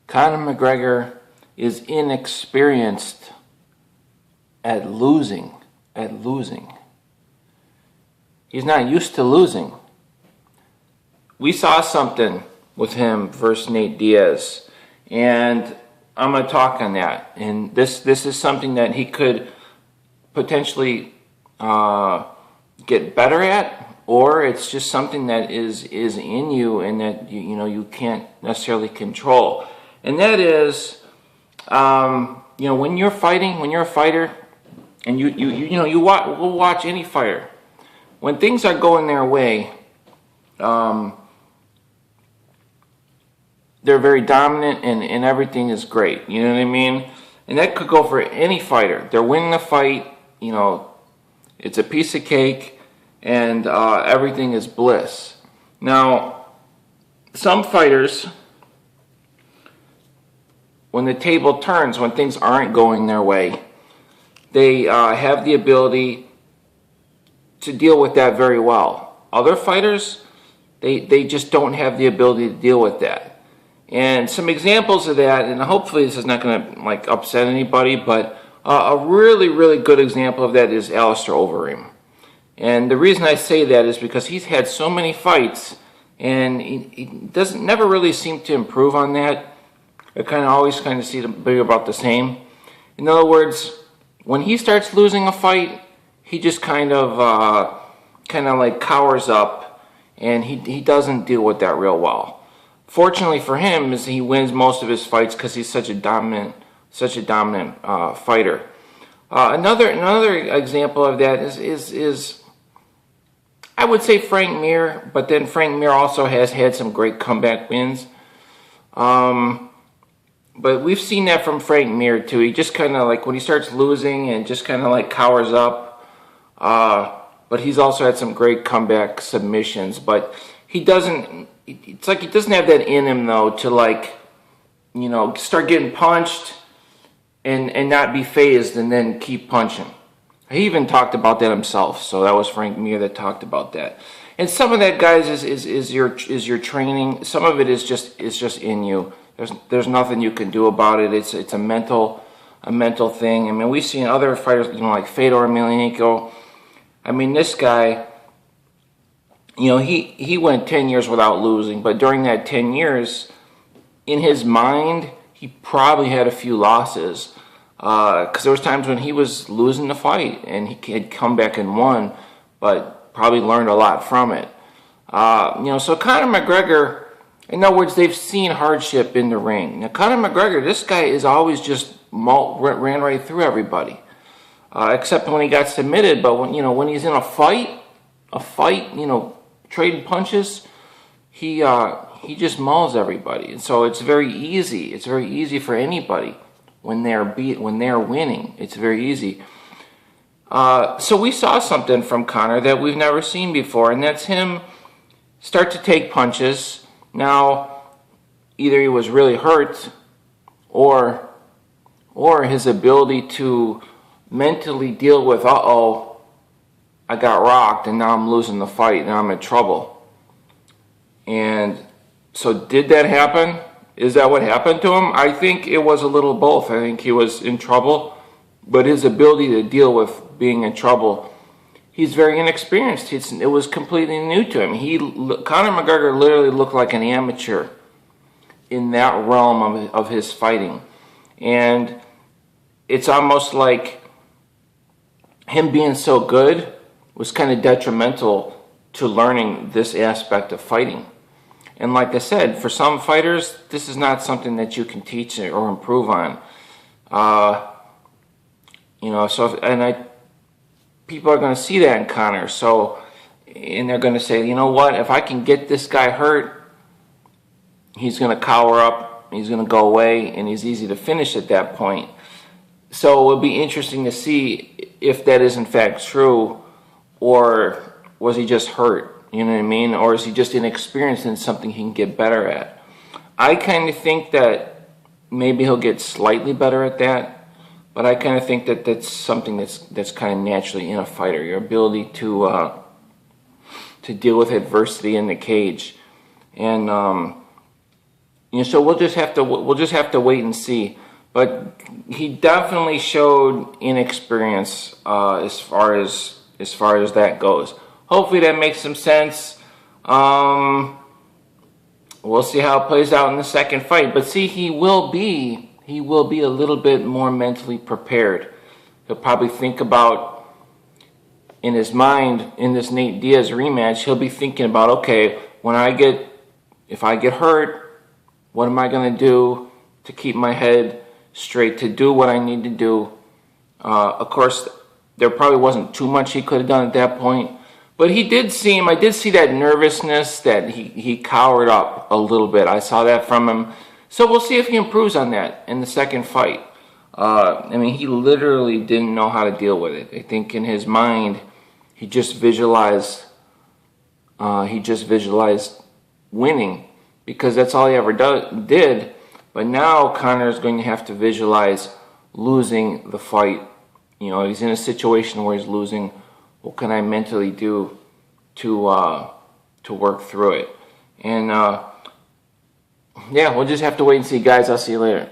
Conor McGregor is inexperienced at losing. He's not used to losing. We saw something with him versus Nate Diaz, and I'm going to talk on that. And this is something that he could potentially get better at, or it's just something that is in you and that you can't necessarily control. And that is, when you're fighting, when you're a fighter, and we'll watch any fighter. When things are going their way, they're very dominant and everything is great. You know what I mean? And that could go for any fighter. They're winning the fight, it's a piece of cake, and everything is bliss. Now, some fighters, when the table turns, when things aren't going their way, they have the ability to deal with that very well. Other fighters, they just don't have the ability to deal with that. And some examples of that, and hopefully this is not going to upset anybody, but a really, really good example of that is Alistair Overeem. And the reason I say that is because he's had so many fights, and he never really seem to improve on that. I always see them be about the same. In other words, when he starts losing a fight, he just kind of cowers up, and he doesn't deal with that real well. Fortunately for him, is he wins most of his fights because he's such a dominant fighter. Another example of that is I would say Frank Mir, but then Frank Mir also has had some great comeback wins. But we've seen that from Frank Mir too. He just when he starts losing and just cowers up. But he's also had some great comeback submissions. But he doesn't. It's like he doesn't have that in him though to start getting punched and not be phased and then keep punching. He even talked about that himself. So that was Frank Mir that talked about that. And some of that, guys, is your training. Some of it is just in you. There's nothing you can do about it. It's a mental thing. I mean, we've seen other fighters, like Fedor Emelianenko. I mean, this guy, he went 10 years without losing, but during that 10 years, in his mind, he probably had a few losses. Because there was times when he was losing the fight and he had come back and won, but probably learned a lot from it. So Conor McGregor, in other words, they've seen hardship in the ring. Now, Conor McGregor, this guy is always just ran right through everybody, except when he got submitted. But when he's in a fight, trading punches, he just mauls everybody. And so it's very easy. It's very easy for anybody when they're winning. It's very easy. So we saw something from Conor that we've never seen before, and that's him start to take punches. Now, either he was really hurt, or his ability to mentally deal with, I got rocked and now I'm losing the fight, now I'm in trouble. And so did that happen? Is that what happened to him? I think it was a little both. I think he was in trouble, but his ability to deal with being in trouble, he's very inexperienced. It was completely new to him. Conor McGregor literally looked like an amateur in that realm of his fighting. And it's almost like him being so good was kind of detrimental to learning this aspect of fighting. And like I said, for some fighters, this is not something that you can teach or improve on. People are going to see that in Conor. And they're going to say, you know what? If I can get this guy hurt, he's going to cower up, he's going to go away, and he's easy to finish at that point. So it would be interesting to see if that is in fact true, or was he just hurt? You know what I mean? Or is he just inexperienced in something he can get better at? I kind of think that maybe he'll get slightly better at that, but I kind of think that that's something that's kind of naturally in a fighter. Your ability to deal with adversity in the cage. And So we'll just have to wait and see. But he definitely showed inexperience as far as that goes. Hopefully that makes some sense. We'll see how it plays out in the second fight. But see, he will be a little bit more mentally prepared. He'll probably think about, in his mind, in this Nate Diaz rematch, he'll be thinking about, okay, if I get hurt, what am I going to do to keep my head straight, to do what I need to do? Of course, there probably wasn't too much he could have done at that point. But I did see that nervousness, that he cowered up a little bit. I saw that from him. So we'll see if he improves on that in the second fight. He literally didn't know how to deal with it. I think in his mind, he just visualized winning, because that's all he ever did. But now Conor is going to have to visualize losing the fight. He's in a situation where he's losing. What can I mentally do to work through it? And yeah, we'll just have to wait and see, guys. I'll see you later.